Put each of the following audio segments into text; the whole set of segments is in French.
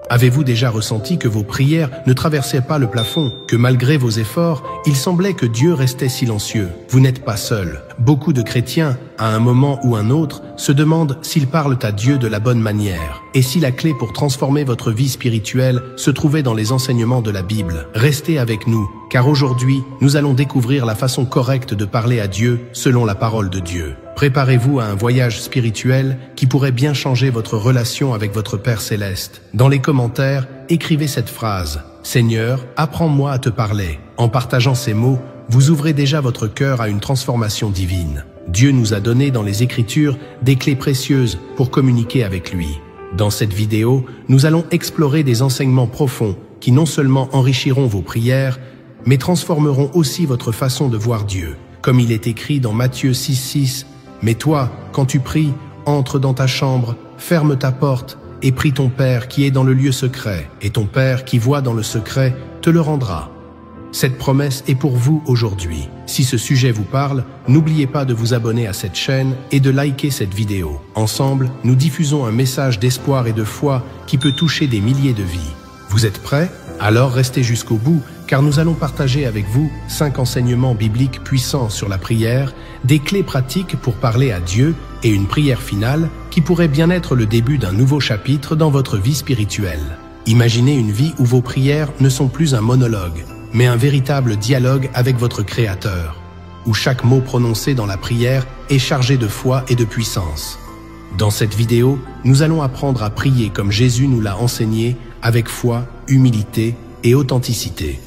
Avez-vous déjà ressenti que vos prières ne traversaient pas le plafond, que malgré vos efforts, il semblait que Dieu restait silencieux? Vous n'êtes pas seul. Beaucoup de chrétiens, à un moment ou un autre, se demandent s'ils parlent à Dieu de la bonne manière, et si la clé pour transformer votre vie spirituelle se trouvait dans les enseignements de la Bible. Restez avec nous, car aujourd'hui, nous allons découvrir la façon correcte de parler à Dieu selon la parole de Dieu. Préparez-vous à un voyage spirituel qui pourrait bien changer votre relation avec votre Père Céleste. Dans les commentaires, écrivez cette phrase: « Seigneur, apprends-moi à te parler ». En partageant ces mots, vous ouvrez déjà votre cœur à une transformation divine. Dieu nous a donné dans les Écritures des clés précieuses pour communiquer avec lui. Dans cette vidéo, nous allons explorer des enseignements profonds qui non seulement enrichiront vos prières, mais transformeront aussi votre façon de voir Dieu. Comme il est écrit dans Matthieu 6,6, « Mais toi, quand tu pries, entre dans ta chambre, ferme ta porte et prie ton Père qui est dans le lieu secret, et ton Père qui voit dans le secret te le rendra. » Cette promesse est pour vous aujourd'hui. Si ce sujet vous parle, n'oubliez pas de vous abonner à cette chaîne et de liker cette vidéo. Ensemble, nous diffusons un message d'espoir et de foi qui peut toucher des milliers de vies. Vous êtes prêts? Alors restez jusqu'au bout, car nous allons partager avec vous 5 enseignements bibliques puissants sur la prière, des clés pratiques pour parler à Dieu et une prière finale qui pourrait bien être le début d'un nouveau chapitre dans votre vie spirituelle. Imaginez une vie où vos prières ne sont plus un monologue, mais un véritable dialogue avec votre Créateur, où chaque mot prononcé dans la prière est chargé de foi et de puissance. Dans cette vidéo, nous allons apprendre à prier comme Jésus nous l'a enseigné, avec foi, humilité et authenticité.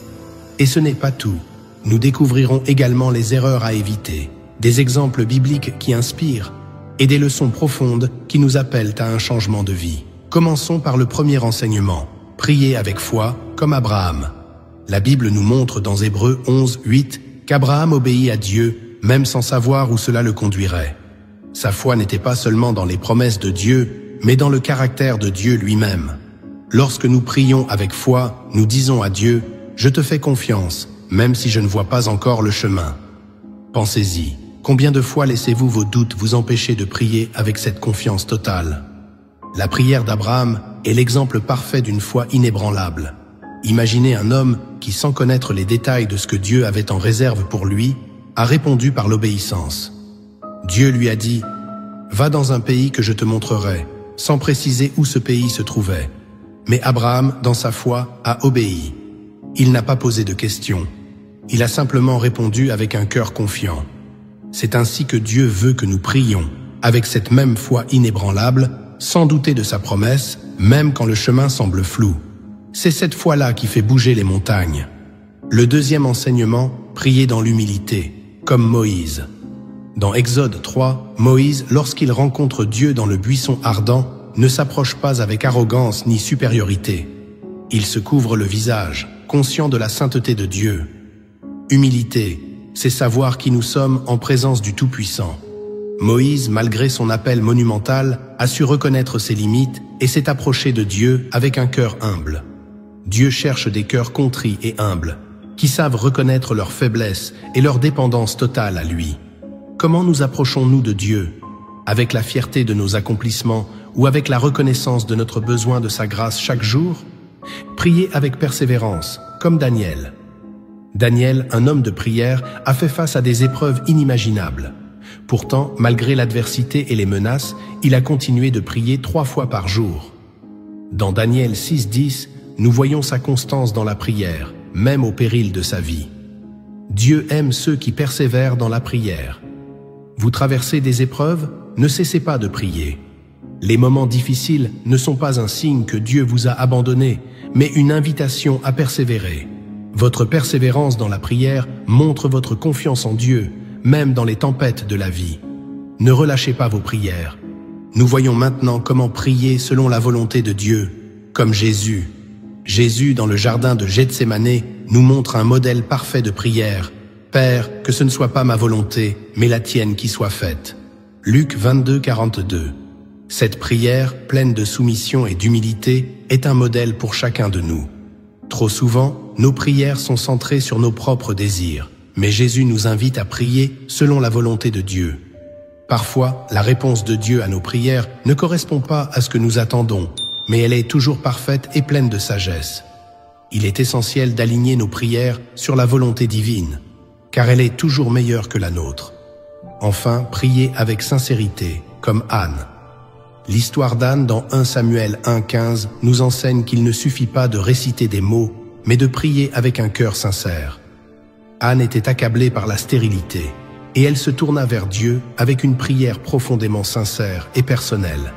Et ce n'est pas tout. Nous découvrirons également les erreurs à éviter, des exemples bibliques qui inspirent et des leçons profondes qui nous appellent à un changement de vie. Commençons par le premier enseignement. Prier avec foi comme Abraham. La Bible nous montre dans Hébreux 11:8 qu'Abraham obéit à Dieu, même sans savoir où cela le conduirait. Sa foi n'était pas seulement dans les promesses de Dieu, mais dans le caractère de Dieu lui-même. Lorsque nous prions avec foi, nous disons à Dieu: « Je te fais confiance, même si je ne vois pas encore le chemin. » Pensez-y, combien de fois laissez-vous vos doutes vous empêcher de prier avec cette confiance totale? La prière d'Abraham est l'exemple parfait d'une foi inébranlable. Imaginez un homme qui, sans connaître les détails de ce que Dieu avait en réserve pour lui, a répondu par l'obéissance. Dieu lui a dit: « Va dans un pays que je te montrerai », sans préciser où ce pays se trouvait. Mais Abraham, dans sa foi, a obéi. Il n'a pas posé de questions. Il a simplement répondu avec un cœur confiant. C'est ainsi que Dieu veut que nous prions, avec cette même foi inébranlable, sans douter de sa promesse, même quand le chemin semble flou. C'est cette foi-là qui fait bouger les montagnes. Le deuxième enseignement, prier dans l'humilité, comme Moïse. Dans Exode 3, Moïse, lorsqu'il rencontre Dieu dans le buisson ardent, ne s'approche pas avec arrogance ni supériorité. Il se couvre le visage, conscient de la sainteté de Dieu. Humilité, c'est savoir qui nous sommes en présence du Tout-Puissant. Moïse, malgré son appel monumental, a su reconnaître ses limites et s'est approché de Dieu avec un cœur humble. Dieu cherche des cœurs contrits et humbles, qui savent reconnaître leurs faiblesses et leur dépendance totale à lui. Comment nous approchons-nous de Dieu? Avec la fierté de nos accomplissements ou avec la reconnaissance de notre besoin de sa grâce chaque jour? Priez avec persévérance, comme Daniel. Daniel, un homme de prière, a fait face à des épreuves inimaginables. Pourtant, malgré l'adversité et les menaces, il a continué de prier 3 fois par jour. Dans Daniel 6:10, nous voyons sa constance dans la prière, même au péril de sa vie. Dieu aime ceux qui persévèrent dans la prière. Vous traversez des épreuves? Ne cessez pas de prier. Les moments difficiles ne sont pas un signe que Dieu vous a abandonné, mais une invitation à persévérer. Votre persévérance dans la prière montre votre confiance en Dieu, même dans les tempêtes de la vie. Ne relâchez pas vos prières. Nous voyons maintenant comment prier selon la volonté de Dieu, comme Jésus. Jésus, dans le jardin de Gethsémanée, nous montre un modèle parfait de prière. « Père, que ce ne soit pas ma volonté, mais la tienne qui soit faite. » Luc 22:42. Cette prière, pleine de soumission et d'humilité, est un modèle pour chacun de nous. Trop souvent, nos prières sont centrées sur nos propres désirs, mais Jésus nous invite à prier selon la volonté de Dieu. Parfois, la réponse de Dieu à nos prières ne correspond pas à ce que nous attendons, mais elle est toujours parfaite et pleine de sagesse. Il est essentiel d'aligner nos prières sur la volonté divine, car elle est toujours meilleure que la nôtre. Enfin, priez avec sincérité, comme Anne. L'histoire d'Anne dans 1 Samuel 1,15 nous enseigne qu'il ne suffit pas de réciter des mots, mais de prier avec un cœur sincère. Anne était accablée par la stérilité, et elle se tourna vers Dieu avec une prière profondément sincère et personnelle.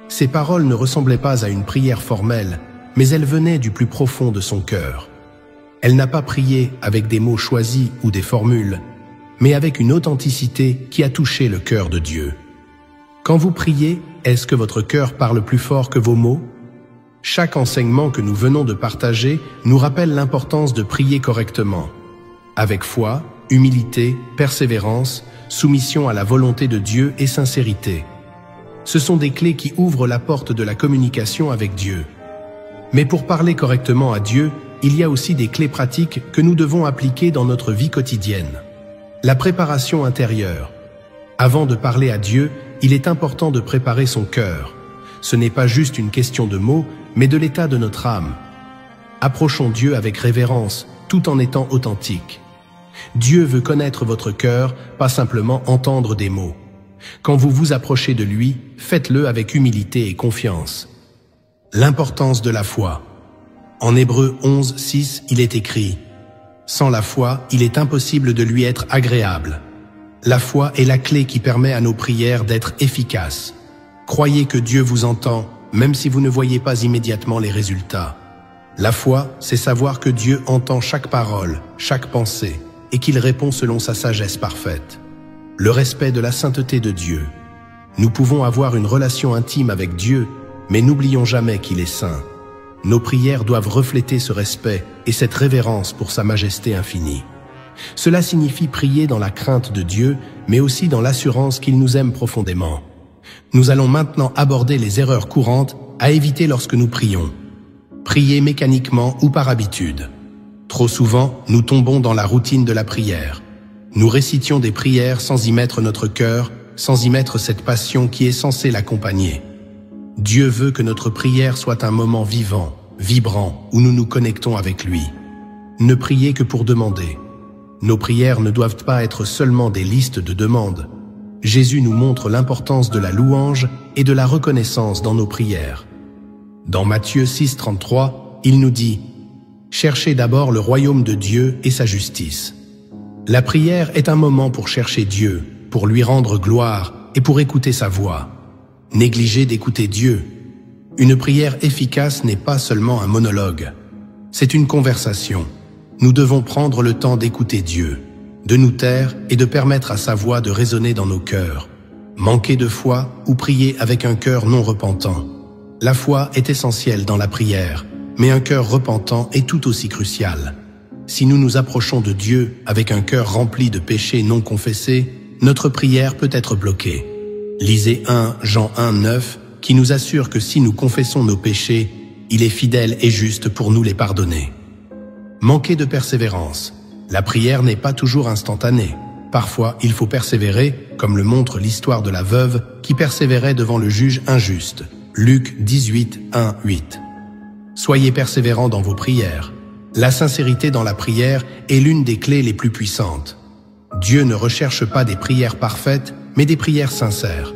Ses paroles ne ressemblaient pas à une prière formelle, mais elles venaient du plus profond de son cœur. Elle n'a pas prié avec des mots choisis ou des formules, mais avec une authenticité qui a touché le cœur de Dieu. Quand vous priez, est-ce que votre cœur parle plus fort que vos mots? Chaque enseignement que nous venons de partager nous rappelle l'importance de prier correctement, avec foi, humilité, persévérance, soumission à la volonté de Dieu et sincérité. Ce sont des clés qui ouvrent la porte de la communication avec Dieu. Mais pour parler correctement à Dieu, il y a aussi des clés pratiques que nous devons appliquer dans notre vie quotidienne. La préparation intérieure. Avant de parler à Dieu, il est important de préparer son cœur. Ce n'est pas juste une question de mots, mais de l'état de notre âme. Approchons Dieu avec révérence, tout en étant authentiques. Dieu veut connaître votre cœur, pas simplement entendre des mots. Quand vous vous approchez de lui, faites-le avec humilité et confiance. L'importance de la foi. En Hébreux 11:6, il est écrit « Sans la foi, il est impossible de lui être agréable ». La foi est la clé qui permet à nos prières d'être efficaces. Croyez que Dieu vous entend, même si vous ne voyez pas immédiatement les résultats. La foi, c'est savoir que Dieu entend chaque parole, chaque pensée, et qu'il répond selon sa sagesse parfaite. Le respect de la sainteté de Dieu. Nous pouvons avoir une relation intime avec Dieu, mais n'oublions jamais qu'il est saint. Nos prières doivent refléter ce respect et cette révérence pour sa majesté infinie. Cela signifie prier dans la crainte de Dieu, mais aussi dans l'assurance qu'il nous aime profondément. Nous allons maintenant aborder les erreurs courantes à éviter lorsque nous prions. Prier mécaniquement ou par habitude. Trop souvent, nous tombons dans la routine de la prière. Nous récitions des prières sans y mettre notre cœur, sans y mettre cette passion qui est censée l'accompagner. Dieu veut que notre prière soit un moment vivant, vibrant, où nous nous connectons avec lui. Ne priez que pour demander. Nos prières ne doivent pas être seulement des listes de demandes. Jésus nous montre l'importance de la louange et de la reconnaissance dans nos prières. Dans Matthieu 6,33, il nous dit « Cherchez d'abord le royaume de Dieu et sa justice ». La prière est un moment pour chercher Dieu, pour lui rendre gloire et pour écouter sa voix. Négligez d'écouter Dieu. Une prière efficace n'est pas seulement un monologue. C'est une conversation. Nous devons prendre le temps d'écouter Dieu, de nous taire et de permettre à sa voix de résonner dans nos cœurs. Manquer de foi ou prier avec un cœur non repentant. La foi est essentielle dans la prière, mais un cœur repentant est tout aussi crucial. Si nous nous approchons de Dieu avec un cœur rempli de péchés non confessés, notre prière peut être bloquée. Lisez 1 Jean 1,9 qui nous assure que si nous confessons nos péchés, il est fidèle et juste pour nous les pardonner. Manquer de persévérance. La prière n'est pas toujours instantanée. Parfois, il faut persévérer, comme le montre l'histoire de la veuve qui persévérait devant le juge injuste. Luc 18, 1, 8. Soyez persévérants dans vos prières. La sincérité dans la prière est l'une des clés les plus puissantes. Dieu ne recherche pas des prières parfaites, mais des prières sincères.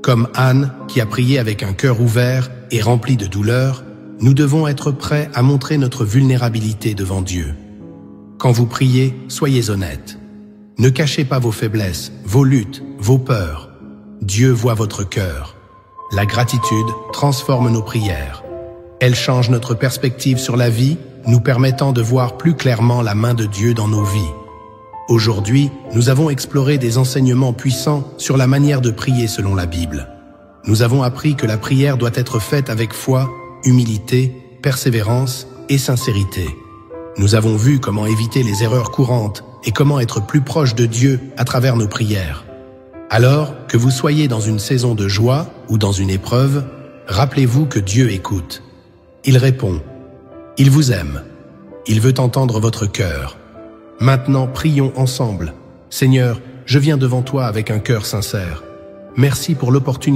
Comme Anne, qui a prié avec un cœur ouvert et rempli de douleur, nous devons être prêts à montrer notre vulnérabilité devant Dieu. Quand vous priez, soyez honnêtes. Ne cachez pas vos faiblesses, vos luttes, vos peurs. Dieu voit votre cœur. La gratitude transforme nos prières. Elle change notre perspective sur la vie, nous permettant de voir plus clairement la main de Dieu dans nos vies. Aujourd'hui, nous avons exploré des enseignements puissants sur la manière de prier selon la Bible. Nous avons appris que la prière doit être faite avec foi, humilité, persévérance et sincérité. Nous avons vu comment éviter les erreurs courantes et comment être plus proche de Dieu à travers nos prières. Alors, que vous soyez dans une saison de joie ou dans une épreuve, rappelez-vous que Dieu écoute. Il répond. Il vous aime. Il veut entendre votre cœur. Maintenant, prions ensemble. Seigneur, je viens devant toi avec un cœur sincère. Merci pour l'opportunité